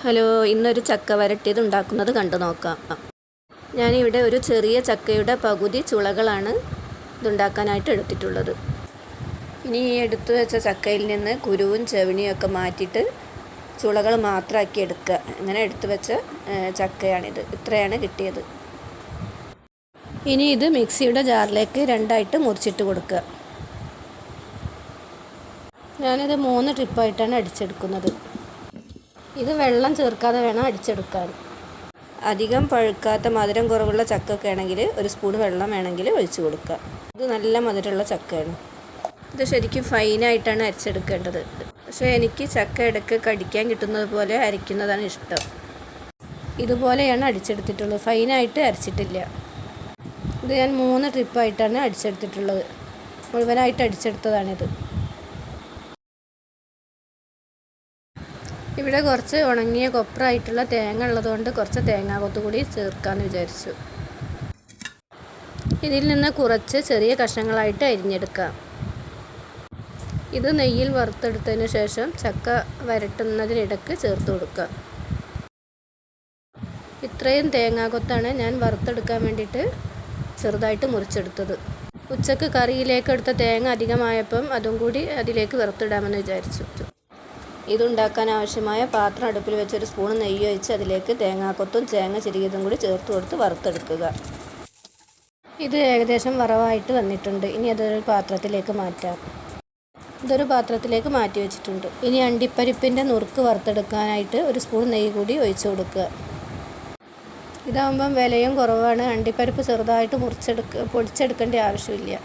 Hello, ഇന്നൊരു ചക്ക വരട്ടിയത് ഉണ്ടാക്കുന്നത് കണ്ടു നോക്കാം. ഞാനിവിടെ ഒരു ചെറിയ ചക്കയുടെ പകുതി ചുളകളാണ് ഇതുണ്ടാക്കാനായിട്ട് എടുത്തിട്ടുള്ളത്. ഇനി ഈ എടുത്തു വെച്ച ചക്കയിൽ നിന്ന് കുരുവും ചെവിണിയും ഒക്കെ മാറ്റിയിട്ട് ചുളകൾ മാത്രമാക്കി എടുക്കുക. ഇങ്ങനെ എടുത്തു വെച്ച ചക്കയാണിത്. ഇത്രയാണ് കിട്ടിയത്. ഇനി ഇത് മിക്സിയുടെ ജാറിലേക്ക് രണ്ടായിട്ട് മുറിച്ചിട്ട് കൊടുക്കുക. ഞാനിത് 3 ട്രിപ്പായിട്ടാണ് അടിച്ചെടുക്കുന്നത്. ഇത് വെള്ളം ചേർക്കാതെ വേണം അടിച്ചെടുക്കാൻ. അധികം പഴുക്കാത്ത മധുരം കുറവുള്ള ചക്കയൊക്കെ ആണെങ്കിൽ ഒരു സ്പൂൺ വെള്ളം വേണമെങ്കിൽ ഒഴിച്ച് കൊടുക്കുക. ഇത് നല്ല മധുരമുള്ള ചക്കയാണ്. ഇത് ശരിക്കും ഫൈനായിട്ടാണ് അരച്ചെടുക്കേണ്ടത്. പക്ഷേ എനിക്ക് ചക്ക ഇടയ്ക്ക് കടിക്കാൻ കിട്ടുന്നത് പോലെ അരയ്ക്കുന്നതാണ് ഇഷ്ടം. ഇതുപോലെയാണ് അടിച്ചെടുത്തിട്ടുള്ളത്, ഫൈനായിട്ട് അരച്ചിട്ടില്ല. ഇത് ഞാൻ 3 ട്രിപ്പായിട്ടാണ് അടിച്ചെടുത്തിട്ടുള്ളത്. മുഴുവനായിട്ട് അടിച്ചെടുത്തതാണിത്. ഇവിടെ കുറച്ച് ഉണങ്ങിയ കൊപ്രായിട്ടുള്ള തേങ്ങ ഉള്ളതുകൊണ്ട് കുറച്ച് തേങ്ങാക്കൊത്ത് കൂടി ചേർക്കാമെന്ന് വിചാരിച്ചു. ഇതിൽ നിന്ന് കുറച്ച് ചെറിയ കഷ്ണങ്ങളായിട്ട് അരിഞ്ഞെടുക്കാം. ഇത് നെയ്യിൽ വറുത്തെടുത്തതിന് ശേഷം ചക്ക വരട്ടുന്നതിനിടയ്ക്ക് ചേർത്ത് കൊടുക്കുക. ഇത്രയും തേങ്ങാക്കൊത്താണ് ഞാൻ വറുത്തെടുക്കാൻ വേണ്ടിയിട്ട് ചെറുതായിട്ട് മുറിച്ചെടുത്തത്. ഉച്ചക്ക് കറിയിലേക്ക് എടുത്ത തേങ്ങ അധികമായപ്പം അതും കൂടി അതിലേക്ക് വറുത്തിടാമെന്ന് വിചാരിച്ചു. ഇതുണ്ടാക്കാൻ ആവശ്യമായ പാത്രം അടുപ്പിൽ വെച്ചൊരു സ്പൂൺ നെയ്യ് ഒഴിച്ച് അതിലേക്ക് തേങ്ങാക്കൊത്തും തേങ്ങ ചിരികിയതും കൂടി ചേർത്ത് കൊടുത്ത് വറുത്തെടുക്കുക. ഇത് ഏകദേശം വറവായിട്ട് വന്നിട്ടുണ്ട്. ഇനി അതൊരു പാത്രത്തിലേക്ക് മാറ്റാം. ഇതൊരു പാത്രത്തിലേക്ക് മാറ്റി വെച്ചിട്ടുണ്ട്. ഇനി അണ്ടിപ്പരിപ്പിൻ്റെ നുറുക്ക് വറുത്തെടുക്കാനായിട്ട് ഒരു സ്പൂൺ നെയ്യ് കൂടി ഒഴിച്ചു കൊടുക്കുക. ഇതാകുമ്പം വിലയും കുറവാണ്. അണ്ടിപ്പരിപ്പ് ചെറുതായിട്ട് പൊടിച്ചെടുക്കേണ്ട ആവശ്യമില്ല.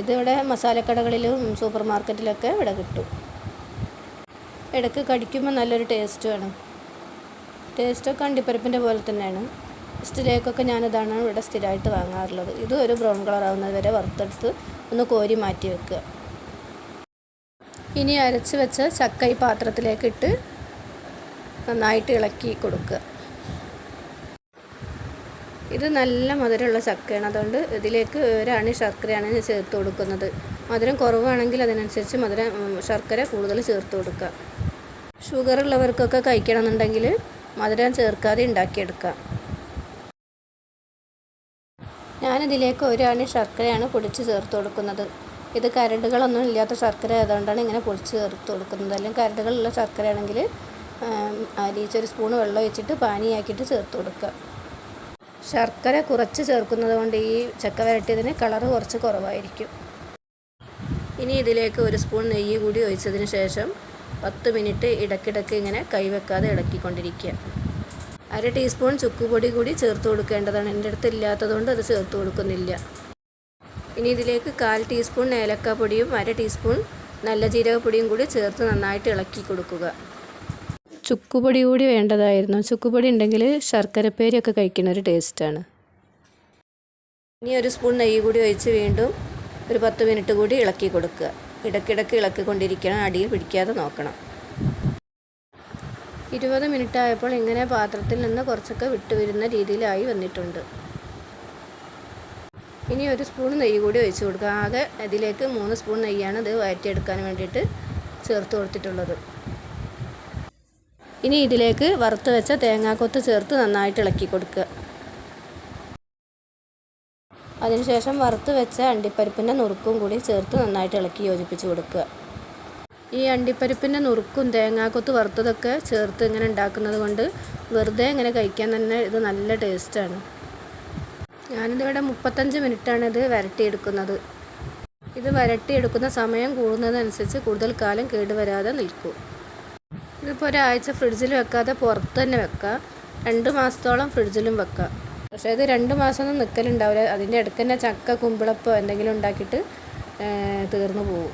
ഇതിവിടെ മസാലക്കടകളിലും സൂപ്പർ മാർക്കറ്റിലൊക്കെ ഇവിടെ കിട്ടും. ഇടയ്ക്ക് കടിക്കുമ്പോൾ നല്ലൊരു ടേസ്റ്റുമാണ്. ടേസ്റ്റൊക്കെ അണ്ടിപ്പരിപ്പിൻ്റെ പോലെ തന്നെയാണ്. സ്റ്റിലേക്കൊക്കെ ഞാനിതാണ് ഇവിടെ സ്ഥിരമായിട്ട് വാങ്ങാറുള്ളത്. ഇത് ഒരു ബ്രൗൺ കളർ ആവുന്നത് വരെ വറുത്തെടുത്ത് ഒന്ന് കോരി മാറ്റി വെക്കുക. ഇനി അരച്ച് വെച്ച ചക്ക ഈ പാത്രത്തിലേക്ക് ഇട്ട് നന്നായിട്ട് ഇളക്കി കൊടുക്കുക. ഇത് നല്ല മധുരമുള്ള ചക്കയാണ്. അതുകൊണ്ട് ഇതിലേക്ക് ഒരണി ശർക്കരയാണ് ഞാൻ ചേർത്ത് കൊടുക്കുന്നത്. മധുരം കുറവാണെങ്കിൽ അതിനനുസരിച്ച് ശർക്കര കൂടുതൽ ചേർത്ത് കൊടുക്കുക. ഷുഗർ ഉള്ളവർക്കൊക്കെ കഴിക്കണമെന്നുണ്ടെങ്കിൽ മധുരം ചേർക്കാതെ ഉണ്ടാക്കിയെടുക്കാം. ഞാനിതിലേക്ക് ഒരണി ശർക്കരയാണ് പൊടിച്ച് ചേർത്ത് കൊടുക്കുന്നത്. ഇത് കരടുകളൊന്നും ഇല്ലാത്ത ശർക്കര ആയതുകൊണ്ടാണ് ഇങ്ങനെ പൊടിച്ച് ചേർത്ത് കൊടുക്കുന്നത്. അല്ലെങ്കിൽ കരടുകളുള്ള ശർക്കരയാണെങ്കിൽ അരിയിച്ചൊരു സ്പൂൺ വെള്ളം ഒഴിച്ചിട്ട് പാനിയാക്കിയിട്ട് ചേർത്ത് കൊടുക്കുക. ശർക്കര കുറച്ച് ചേർക്കുന്നത് കൊണ്ട് ഈ ചക്ക വരട്ടിയതിന് കളറ് കുറച്ച് കുറവായിരിക്കും. ഇനി ഇതിലേക്ക് ഒരു സ്പൂൺ നെയ്യ് കൂടി ഒഴിച്ചതിന് ശേഷം 10 മിനിറ്റ് ഇടയ്ക്കിടയ്ക്ക് ഇങ്ങനെ കൈവെക്കാതെ ഇളക്കിക്കൊണ്ടിരിക്കുക. 1/2 ടീസ്പൂൺ ചുക്കുപൊടി കൂടി ചേർത്ത് കൊടുക്കേണ്ടതാണ്. എൻ്റെ അടുത്ത് ഇല്ലാത്തതുകൊണ്ട് അത് ചേർത്ത് കൊടുക്കുന്നില്ല. ഇനി ഇതിലേക്ക് 1/4 ടീസ്പൂൺ ഏലക്കാപ്പൊടിയും 1/2 ടീസ്പൂൺ നല്ല ജീരകപ്പൊടിയും കൂടി ചേർത്ത് നന്നായിട്ട് ഇളക്കി കൊടുക്കുക. ചുക്കുപൊടി കൂടി വേണ്ടതായിരുന്നു. ചുക്കുപൊടി ഉണ്ടെങ്കിൽ ശർക്കരപ്പേരിയൊക്കെ കഴിക്കുന്ന ഒരു ടേസ്റ്റാണ്. ഇനി ഒരു സ്പൂൺ നെയ്യ് കൂടി ഒഴിച്ച് വീണ്ടും ഒരു 10 മിനിറ്റ് കൂടി ഇളക്കി കൊടുക്കുക. ഇടയ്ക്കിടയ്ക്ക് ഇളക്കിക്കൊണ്ടിരിക്കണം. അടിയിൽ പിടിക്കാതെ നോക്കണം. 20 മിനിറ്റ് ആയപ്പോൾ ഇങ്ങനെ പാത്രത്തിൽ നിന്ന് കുറച്ചൊക്കെ വിട്ടുവരുന്ന രീതിയിലായി വന്നിട്ടുണ്ട്. ഇനി ഒരു സ്പൂൺ നെയ്യ് കൂടി ഒഴിച്ച് കൊടുക്കുക. ആകെ ഇതിലേക്ക് 3 സ്പൂൺ നെയ്യാണ് ഇത് വഴറ്റിയെടുക്കാൻ വേണ്ടിയിട്ട് ചേർത്ത് കൊടുത്തിട്ടുള്ളത്. ഇനി ഇതിലേക്ക് വറുത്ത് വെച്ച തേങ്ങാക്കൊത്ത് ചേർത്ത് നന്നായിട്ട് ഇളക്കി കൊടുക്കുക. അതിനുശേഷം വറുത്ത് വെച്ച അണ്ടിപ്പരിപ്പിൻ്റെ നുറുക്കും കൂടി ചേർത്ത് നന്നായിട്ട് ഇളക്കി യോജിപ്പിച്ച് കൊടുക്കുക. ഈ അണ്ടിപ്പരിപ്പിൻ്റെ നുറുക്കും തേങ്ങാക്കൊത്ത് വറുത്തതൊക്കെ ചേർത്ത് ഇങ്ങനെ ഉണ്ടാക്കുന്നത് കൊണ്ട് വെറുതെ ഇങ്ങനെ കഴിക്കാൻ തന്നെ ഇത് നല്ല ടേസ്റ്റാണ്. ഞാനിതിവിടെ 35 മിനിറ്റാണ് ഇത് വരട്ടിയെടുക്കുന്നത്. ഇത് വരട്ടിയെടുക്കുന്ന സമയം കൂടുന്നതനുസരിച്ച് കൂടുതൽ കാലം കേടുവരാതെ നിൽക്കും. ഇതിപ്പോൾ ഒരാഴ്ച ഫ്രിഡ്ജിൽ വെക്കാതെ പുറത്ത് തന്നെ വെക്കുക. 2 മാസത്തോളം ഫ്രിഡ്ജിലും വെക്കുക. പക്ഷേ ഇത് 2 മാസമൊന്നും നിൽക്കലുണ്ടാവില്ല. അതിൻ്റെ ഇടയ്ക്ക് തന്നെ ചക്ക കുമ്പിളപ്പോ എന്തെങ്കിലും ഉണ്ടാക്കിയിട്ട് തീർന്നു പോകും.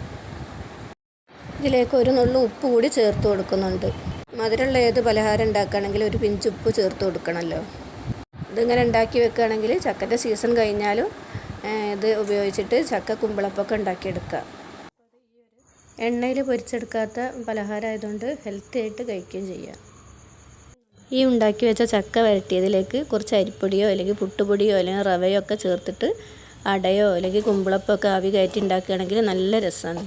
ഇതിലേക്ക് ഒരു നുള്ളു ഉപ്പ് കൂടി ചേർത്ത് കൊടുക്കുന്നുണ്ട്. മധുരമുള്ള ഏത് പലഹാരം ഉണ്ടാക്കുകയാണെങ്കിൽ ഒരു പിഞ്ച് ഉപ്പ് ചേർത്ത് കൊടുക്കണമല്ലോ. ഇതിങ്ങനെ ഉണ്ടാക്കി വെക്കുകയാണെങ്കിൽ ചക്കൻ്റെ സീസൺ കഴിഞ്ഞാലും ഇത് ഉപയോഗിച്ചിട്ട് ചക്ക കുമ്പിളപ്പൊക്കെ ഉണ്ടാക്കിയെടുക്കുക. എണ്ണയിൽ പൊരിച്ചെടുക്കാത്ത പലഹാരം ആയതുകൊണ്ട് ഹെൽത്തി ആയിട്ട് കഴിക്കുകയും ചെയ്യാം. ഈ ഉണ്ടാക്കി വെച്ച ചക്ക വരട്ടിയതിലേക്ക് കുറച്ച് അരിപ്പൊടിയോ അല്ലെങ്കിൽ പുട്ടുപൊടിയോ അല്ലെങ്കിൽ റവയോ ഒക്കെ ചേർത്തിട്ട് അടയോ അല്ലെങ്കിൽ കുമ്പിളപ്പൊക്കെ ആവി കയറ്റി ഉണ്ടാക്കുകയാണെങ്കിൽ നല്ല രസമാണ്.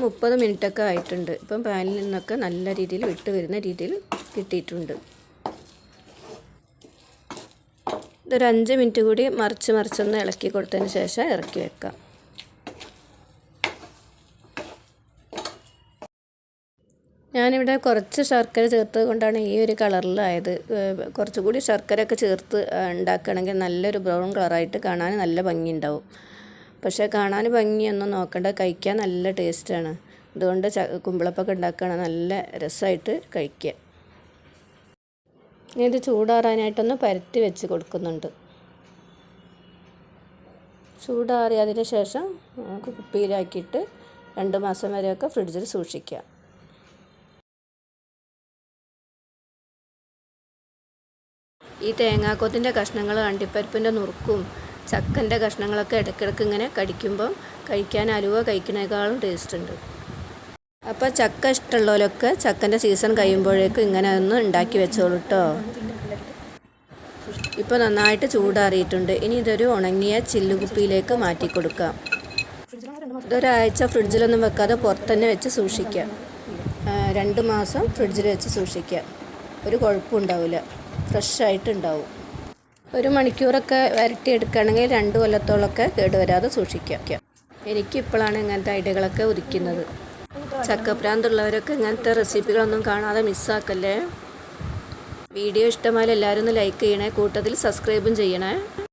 30 മിനിറ്റൊക്കെ ആയിട്ടുണ്ട്. ഇപ്പം പാനിൽ നിന്നൊക്കെ നല്ല രീതിയിൽ വിട്ട് വരുന്ന രീതിയിൽ കിട്ടിയിട്ടുണ്ട്. ഇതൊരു 5 മിനിറ്റ് കൂടി മറിച്ചൊന്ന് ഇളക്കി കൊടുത്തതിന് ശേഷം ഇറക്കി വെക്കാം. ഞാനിവിടെ കുറച്ച് ശർക്കര ചേർത്തത് കൊണ്ടാണ് ഈ ഒരു കളറിലായത്. കുറച്ചുകൂടി ശർക്കരയൊക്കെ ചേർത്ത് ഉണ്ടാക്കുകയാണെങ്കിൽ നല്ലൊരു ബ്രൗൺ കളറായിട്ട് കാണാൻ നല്ല ഭംഗിയുണ്ടാവും. പക്ഷേ കാണാൻ ഭംഗിയൊന്നും നോക്കണ്ട, കഴിക്കാൻ നല്ല ടേസ്റ്റാണ്. അതുകൊണ്ട് കുമ്പിളപ്പൊക്കെ ഉണ്ടാക്കുകയാണെങ്കിൽ നല്ല രസമായിട്ട് കഴിക്കുക. ഇനി ഇത് ചൂടാറാനായിട്ടൊന്ന് പരത്തി വെച്ച് കൊടുക്കുന്നുണ്ട്. ചൂടാറിയതിന് ശേഷം കുപ്പിയിലാക്കിയിട്ട് 2 മാസം വരെയൊക്കെ ഫ്രിഡ്ജിൽ സൂക്ഷിക്കുക. ഈ തേങ്ങാക്കൊത്തിൻ്റെ കഷ്ണങ്ങളും അണ്ടിപ്പരിപ്പിൻ്റെ നുറുക്കും ചക്കൻ്റെ കഷ്ണങ്ങളൊക്കെ ഇടയ്ക്കിടയ്ക്ക് ഇങ്ങനെ കടിക്കുമ്പം കഴിക്കാൻ അലുവ കഴിക്കുന്നതിനേക്കാളും ടേസ്റ്റ് ഉണ്ട്. അപ്പോൾ ചക്ക ഇഷ്ടമുള്ളവരൊക്കെ ചക്കൻ്റെ സീസൺ കഴിയുമ്പോഴേക്കും ഇങ്ങനെ ഒന്ന് ഉണ്ടാക്കി വെച്ചോളൂ കേട്ടോ. ഇപ്പോൾ നന്നായിട്ട് ചൂടാറിയിട്ടുണ്ട്. ഇനി ഇതൊരു ഉണങ്ങിയ ചില്ലുകുപ്പിയിലേക്ക് മാറ്റി കൊടുക്കാം. ഇതൊരാഴ്ച ഫ്രിഡ്ജിലൊന്നും വെക്കാതെ പുറത്തുതന്നെ വെച്ച് സൂക്ഷിക്കുക. 2 മാസം ഫ്രിഡ്ജിൽ വെച്ച് സൂക്ഷിക്കുക. ഒരു കുഴപ്പമുണ്ടാവില്ല, ഫ്രഷായിട്ടുണ്ടാവും. 1 മണിക്കൂറൊക്കെ വരട്ടിയെടുക്കുകയാണെങ്കിൽ 2 കൊല്ലത്തോളമൊക്കെ കേടുവരാതെ സൂക്ഷിക്കാം. എനിക്കിപ്പോഴാണ് ഇങ്ങനത്തെ ഐഡിയകളൊക്കെ ഉദിക്കുന്നത്. ചക്കപ്രാന്തുള്ളവരൊക്കെ ഇങ്ങനത്തെ റെസിപ്പികളൊന്നും കാണാതെ മിസ്സാക്കല്ലേ. വീഡിയോ ഇഷ്ടമായാലും എല്ലാവരും ഒന്ന് ലൈക്ക് ചെയ്യണേ, കൂട്ടത്തിൽ സബ്സ്ക്രൈബും ചെയ്യണേ.